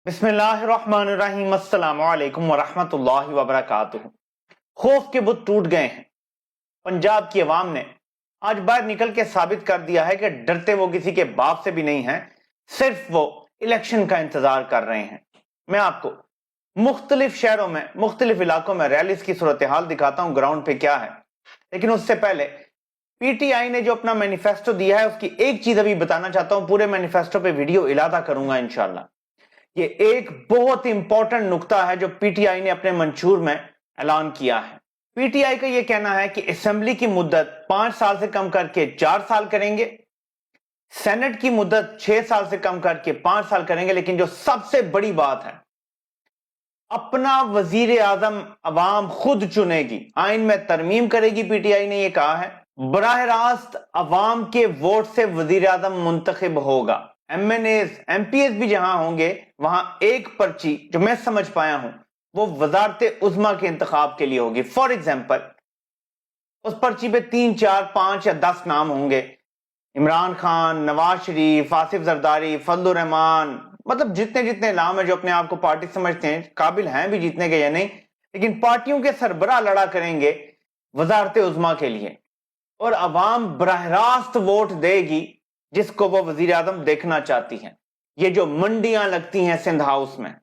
बिस्मिल्लाहिर्रहमानिर्रहीम अस्सलाम वालेकुम वरहमतुल्लाहि वबरकातुहू। खौफ के बुत टूट गए हैं। पंजाब की आवाम ने आज बाहर निकल के साबित कर दिया है कि डरते वो किसी के बाप से भी नहीं हैं, सिर्फ वो इलेक्शन का इंतजार कर रहे हैं। मैं आपको मुख्तलिफ शहरों में मुख्तलिफ इलाकों में रैलीज की सूरत हाल दिखाता हूं, ग्राउंड पे क्या है। लेकिन उससे पहले पीटीआई ने जो अपना मैनिफेस्टो दिया है उसकी एक चीज अभी बताना चाहता हूं। पूरे मैनिफेस्टो पे वीडियो इलादा करूंगा इंशाल्लाह। ये एक बहुत इंपॉर्टेंट नुक्ता है जो पीटीआई ने अपने मंशूर में ऐलान किया है। पीटीआई का यह कहना है कि असेंबली की मुद्दत 5 साल से कम करके 4 साल करेंगे, सेनेट की मुद्दत 6 साल से कम करके 5 साल करेंगे। लेकिन जो सबसे बड़ी बात है, अपना वजीर आजम अवाम खुद चुनेगी, आइन में तरमीम करेगी। पीटीआई ने यह कहा है बराह रास्त अवाम के वोट से वजीर आजम मुंतखब होगा। एमएनएस एमपीएस भी जहां होंगे वहां एक पर्ची जो मैं समझ पाया हूं वो वजारत उज़्मा के इंतखाब के लिए होगी। फॉर एग्जाम्पल उस पर्ची पे 3, 4, 5 या 10 नाम होंगे। इमरान खान, नवाज शरीफ, आसिफ जरदारी, फजलुर रहमान, मतलब जितने जितने नाम है जो अपने आप को पार्टी समझते हैं, काबिल हैं भी जीतने के या नहीं, लेकिन पार्टियों के सरबराह लड़ा करेंगे वजारत उज़्मा के लिए और अवाम बराह रास्त वोट देगी जिसको वो वजीर आजम देखना चाहती हैं। ये जो मंडियां लगती हैं सिंध हाउस में,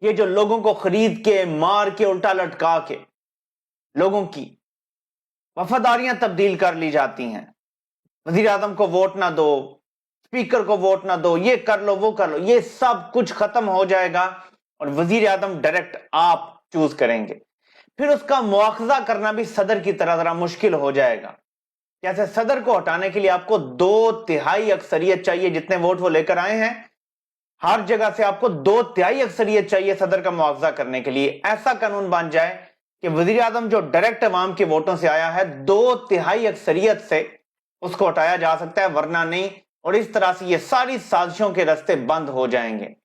ये जो लोगों को खरीद के मार के उल्टा लटका के लोगों की वफादारियां तब्दील कर ली जाती हैं, वजीर आजम को वोट ना दो, स्पीकर को वोट ना दो, ये कर लो वो कर लो, ये सब कुछ खत्म हो जाएगा और वजीर आजम डायरेक्ट आप चूज करेंगे। फिर उसका मुआखजा करना भी सदर की तरह जरा मुश्किल हो जाएगा। जैसे सदर को हटाने के लिए आपको 2/3 अक्सरियत चाहिए, जितने वोट वो लेकर आए हैं हर जगह से आपको 2/3 अक्सरियत चाहिए सदर का मुआवजा करने के लिए। ऐसा कानून बन जाए कि वजीर आजम जो डायरेक्ट अवाम के वोटों से आया है 2/3 अक्सरियत से उसको हटाया जा सकता है, वरना नहीं। और इस तरह से ये सारी साजिशों के रास्ते बंद हो जाएंगे।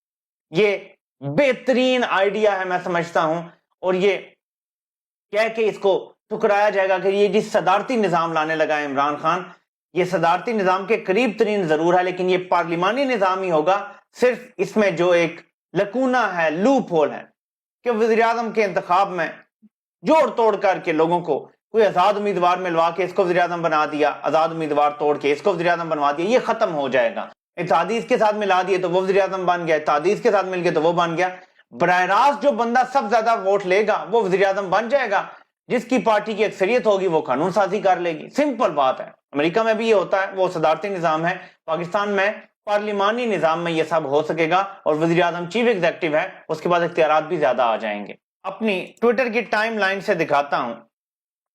ये बेहतरीन आइडिया है मैं समझता हूं, और ये कह के इसको ठुकराया जाएगा कि ये जिस सदारती निजाम लाने लगा है इमरान खान, ये सदारती निजाम के करीब तरीन जरूर है लेकिन ये पार्लिमानी निजाम ही होगा। सिर्फ इसमें जो एक लकूना है, लूप होल है कि वजीर आजम के इंतखाब में जोड़ तोड़ करके लोगों को कोई आजाद उम्मीदवार मिलवा के इसको वजीर आजम बना दिया, आजाद उम्मीदवार तोड़ के इसको वजीर आजम बनवा दिया, ये खत्म हो जाएगा। इत्तेहादीज के साथ मिला दिए तो वो वजीर आजम बन गया, इत्तेहादीज के साथ मिल गए तो वो बन गया। बराह रास्त जो बंदा सब ज्यादा वोट लेगा वो वजीर आजम बन जाएगा, जिसकी पार्टी की अक्सरियत होगी वो कानून साजी कर लेगी। सिंपल बात है। अमेरिका में भी ये होता है, वो सदारती निजाम है। पाकिस्तान में पार्लिमानी निजाम में ये सब हो सकेगा और वजीर आजम चीफ एग्जीक्यूटिव है, उसके बाद इख्तियारात भी ज्यादा आ जाएंगे। अपनी ट्विटर की टाइम लाइन से दिखाता हूं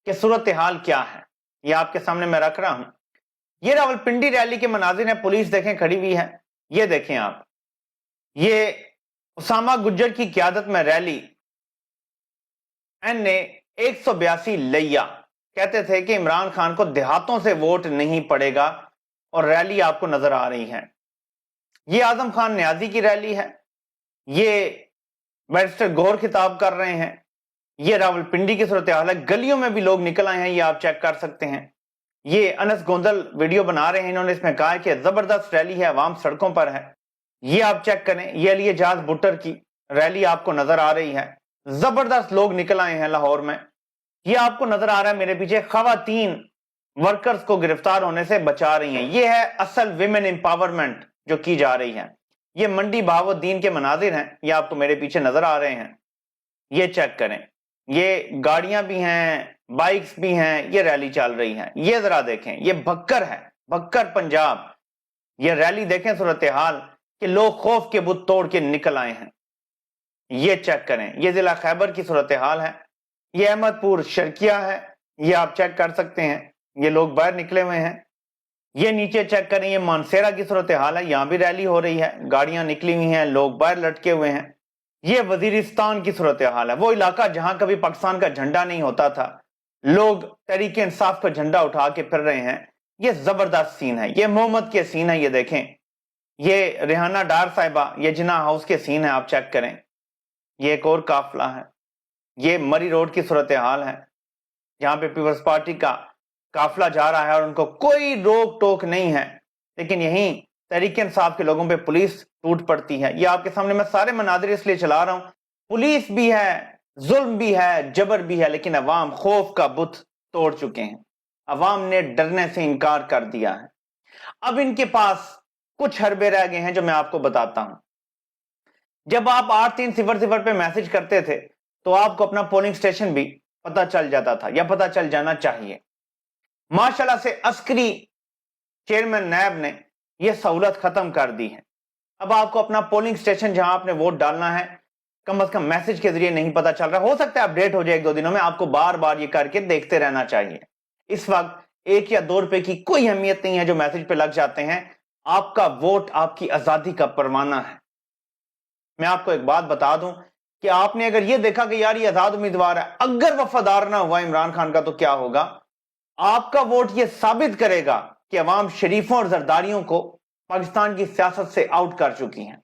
कि सूरत हाल क्या है। ये आपके सामने मैं रख रहा हूं। ये रावलपिंडी रैली के मनाजिर है, पुलिस देखें खड़ी हुई है। ये देखें आप, ये उसामा गुज्जर की क्यादत में रैली एन ने 182 लैया कहते थे कि इमरान खान को देहातों से वोट नहीं पड़ेगा, और रैली आपको नजर आ रही है। ये आजम खान न्याजी की रैली है, ये बैरिस्टर गौहर खिताब कर रहे हैं। ये रावलपिंडी की सूरत हाल है, गलियों में भी लोग निकल आए हैं, ये आप चेक कर सकते हैं। ये अनस गोंदल वीडियो बना रहे हैं, इन्होंने इसमें कहा है कि जबरदस्त रैली है, आवाम सड़कों पर है। ये आप चेक करें, ये अली एजाज भुट्टर की रैली आपको नजर आ रही है। जबरदस्त लोग निकल आए हैं लाहौर में। ये आपको नजर आ रहा है मेरे पीछे, खवातीन वर्कर्स को गिरफ्तार होने से बचा रही हैं। ये है असल विमेन एम्पावरमेंट जो की जा रही है। ये मंडी बहावुद्दीन के मनाजिर हैं, ये आपको मेरे पीछे नजर आ रहे हैं। ये चेक करें, ये गाड़ियां भी हैं, बाइक्स भी हैं, ये रैली चल रही है। ये जरा देखें, ये भक्कर है, भक्कर पंजाब। ये रैली देखें सूरत हाल कि लोग खौफ के बुत तोड़ के निकल आए हैं। ये चेक करें, ये जिला खैबर की सूरत हाल है। ये अहमदपुर शर्किया है, ये आप चेक कर सकते हैं। ये लोग बाहर निकले हुए हैं। ये नीचे चेक करें, ये मानसेरा की सूरत हाल है, यहां भी रैली हो रही है, गाड़ियां निकली हुई हैं, लोग बाहर लटके हुए हैं। ये वजीरिस्तान की सूरत हाल है, वो इलाका जहां कभी पाकिस्तान का झंडा नहीं होता था, लोग तहरीक इंसाफ का झंडा उठा के फिर रहे हैं। ये जबरदस्त सीन है, ये मोहम्मद के सीन है। ये देखें, ये रेहाना डार साहिबा, ये जिना हाउस के सीन है, आप चेक करें। ये एक और काफिला है। ये मरी रोड की सूरत हाल है, जहां पे पीपल्स पार्टी का काफिला जा रहा है और उनको कोई रोक टोक नहीं है। लेकिन यहीं तहरीक इंसाफ के लोगों पे पुलिस टूट पड़ती है। ये आपके सामने मैं सारे मनाजिर इसलिए चला रहा हूं, पुलिस भी है, जुल्म भी है, जबर भी है, लेकिन अवाम खौफ का बुत तोड़ चुके हैं। अवाम ने डरने से इनकार कर दिया है। अब इनके पास कुछ हरबे रह गए हैं जो मैं आपको बताता हूं। जब आप 8300 पे मैसेज करते थे तो आपको अपना पोलिंग स्टेशन भी पता चल जाता था, या पता चल जाना चाहिए। माशाल्लाह से अस्करी चेयरमैन नैब ने यह सहूलत खत्म कर दी है। अब आपको अपना पोलिंग स्टेशन जहां आपने वोट डालना है कम से कम मैसेज के जरिए नहीं पता चल रहा। हो सकता है अपडेट हो जाए 1-2 दिनों में, आपको बार बार ये करके देखते रहना चाहिए। इस वक्त 1 या 2 रुपए की कोई अहमियत नहीं है जो मैसेज पे लग जाते हैं। आपका वोट आपकी आजादी का परवाना है। मैं आपको एक बात बता दूं कि आपने अगर ये देखा कि यार ये आजाद उम्मीदवार है, अगर वफादार ना हुआ इमरान खान का, तो क्या होगा? आपका वोट ये साबित करेगा कि अवाम शरीफों और जरदारियों को पाकिस्तान की सियासत से आउट कर चुकी हैं।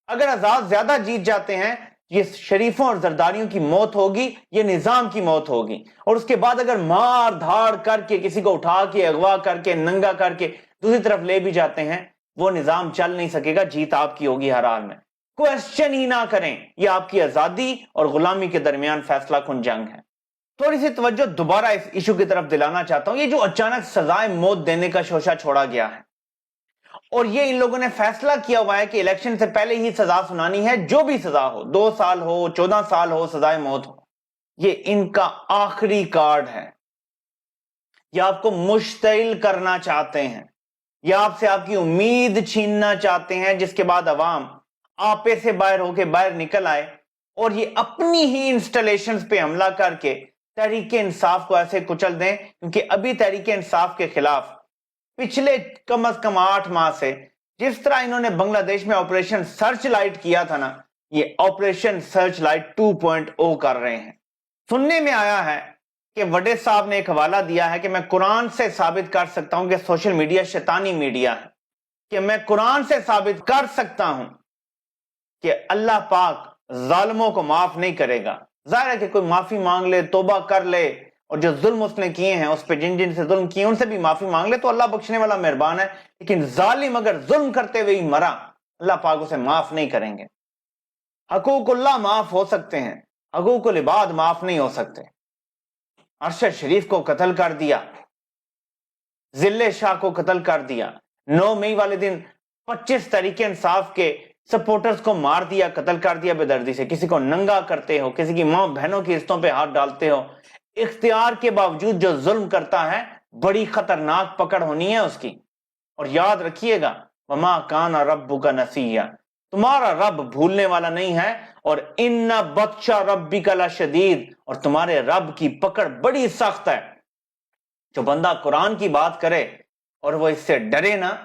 अगर आजाद ज्यादा जीत जाते हैं, ये शरीफों और जरदारियों की मौत होगी, ये निजाम की मौत होगी। और उसके बाद अगर मार धाड़ करके किसी को उठा के अगवा करके नंगा करके दूसरी तरफ ले भी जाते हैं, वो निजाम चल नहीं सकेगा। जीत आपकी होगी हर हाल में, क्वेश्चन ही ना करें। ये आपकी आजादी और गुलामी के दरमियान फैसला कुन जंग है। थोड़ी सी तवज्जो दोबारा इस इशू की तरफ दिलाना चाहता हूं। ये जो अचानक सजाए मौत देने का शोशा छोड़ा गया है, और ये इन लोगों ने फैसला किया हुआ है कि इलेक्शन से पहले ही सजा सुनानी है, जो भी सजा हो, 2 साल हो, 14 साल हो, सजाए मौत हो। ये इनका आखिरी कार्ड है। ये आपको मुश्तिल करना चाहते हैं, या आपसे आपकी उम्मीद छीनना चाहते हैं, जिसके बाद अवाम आपे से बाहर होके बाहर निकल आए और ये अपनी ही इंस्टॉलेशंस पे हमला करके तहरीक इंसाफ को ऐसे कुचल दें। क्योंकि अभी तहरीक इंसाफ के खिलाफ पिछले कम से कम 8 माह से जिस तरह इन्होंने बांग्लादेश में ऑपरेशन सर्च लाइट किया था ना, ये ऑपरेशन सर्च लाइट 2.0 कर रहे हैं। सुनने में आया है कि वडे साहब ने एक हवाला दिया है कि मैं कुरान से साबित कर सकता हूं कि सोशल मीडिया शैतानी मीडिया है, कि मैं कुरान से साबित कर सकता हूं कि अल्लाह पाक जालिमों को माफ नहीं करेगा। जाहिर है कि कोई माफी मांग ले, तौबा कर ले, और जो जुल्म उसने किए हैं उस पे जिन जिन से जुल्म किए उनसे भी माफी मांग ले, तो अल्लाह बख्शने वाला मेहरबान है। लेकिन जालिम अगर जुल्म करते हुए ही मरा, अल्लाह पाक उसे माफ नहीं करेंगे। हकूकुल्लाह माफ हो सकते हैं, हकूकुल इबाद माफ नहीं हो सकते। अरशद शरीफ को कत्ल कर दिया, जिले शाह को कत्ल कर दिया, 9 मई वाले दिन 25 तहरीक इंसाफ के सपोर्टर्स को मार दिया, कत्ल कर दिया बेदर्दी से। किसी को नंगा करते हो, किसी की मां बहनों की इज्जतों पे हाथ डालते हो, इख्तियार के बावजूद जो जुल्म करता है, बड़ी खतरनाक पकड़ होनी है उसकी। और याद रखिएगा, वमा काना रब्बुका नसिया, तुम्हारा रब भूलने वाला नहीं है। और इन्ना बत्शा रब्बिका लशदीद, और तुम्हारे रब की पकड़ बड़ी सख्त है। जो बंदा कुरान की बात करे और वो इससे डरे ना,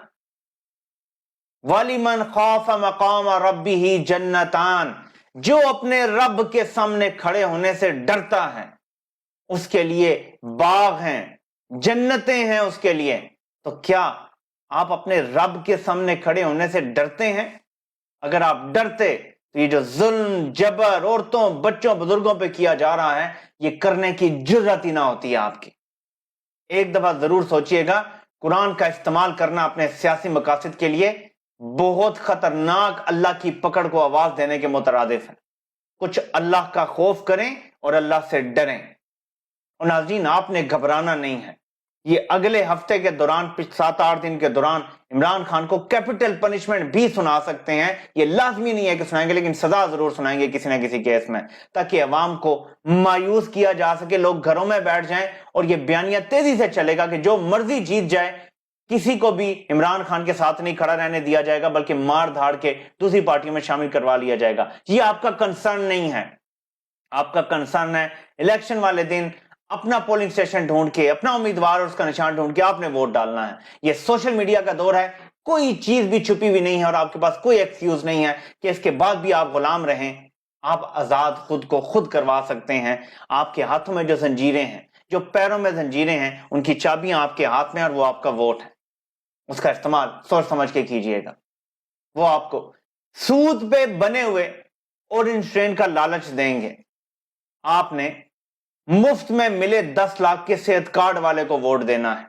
वालिमन खौफ मकाम रब्बिही जन्नतान, जो अपने रब के सामने खड़े होने से डरता है उसके लिए बाग हैं, जन्नतें हैं उसके लिए। तो क्या आप अपने रब के सामने खड़े होने से डरते हैं? अगर आप डरते तो ये जो जुल्म जबर औरतों बच्चों बुजुर्गों पे किया जा रहा है, ये करने की जुर्रत ही ना होती है आपकी। एक दफा जरूर सोचिएगा, कुरान का इस्तेमाल करना अपने सियासी मकासद के लिए बहुत खतरनाक अल्लाह की पकड़ को आवाज देने के मुतरादिफ है। कुछ अल्लाह का खौफ करें और अल्लाह से डरें। और नाज़रीन, आपने घबराना नहीं है। ये अगले हफ्ते के दौरान 7-8 दिन के दौरान इमरान खान को कैपिटल पनिशमेंट भी सुना सकते हैं। ये लाजमी नहीं है कि सुनाएंगे, लेकिन सजा जरूर सुनाएंगे किसी ना किसी केस में, ताकि अवाम को मायूस किया जा सके, लोग घरों में बैठ जाएं और ये बयानिया तेजी से चलेगा कि जो मर्जी जीत जाए, किसी को भी इमरान खान के साथ नहीं खड़ा रहने दिया जाएगा, बल्कि मार धाड़ के दूसरी पार्टी में शामिल करवा लिया जाएगा। ये आपका कंसर्न नहीं है। आपका कंसर्न है इलेक्शन वाले दिन अपना पोलिंग स्टेशन ढूंढ के, अपना उम्मीदवार और उसका निशान ढूंढ के आपने वोट डालना है। यह सोशल मीडिया का दौर है, कोई चीज भी छुपी हुई नहीं है और आपके पास कोई एक्सक्यूज नहीं है कि इसके बाद भी आप गुलाम रहें। आप आजाद खुद को खुद करवा सकते हैं। आपके हाथों में जो जंजीरें हैं, जो पैरों में जंजीरें हैं, उनकी चाबियां आपके हाथ में, और वो आपका वोट है। उसका इस्तेमाल सोच समझ के कीजिएगा। वो आपको सूद पे बने हुए ऑरेंज ट्रेन का लालच देंगे। आपने मुफ्त में मिले 10 लाख के सेहत कार्ड वाले को वोट देना है।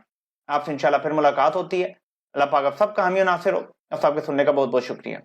आपसे इंशाल्लाह फिर मुलाकात होती है। اللہ پاک آپ سب کا حامی و ناصر ہو. آپ سب کے سننے کا بہت بہت شکریہ.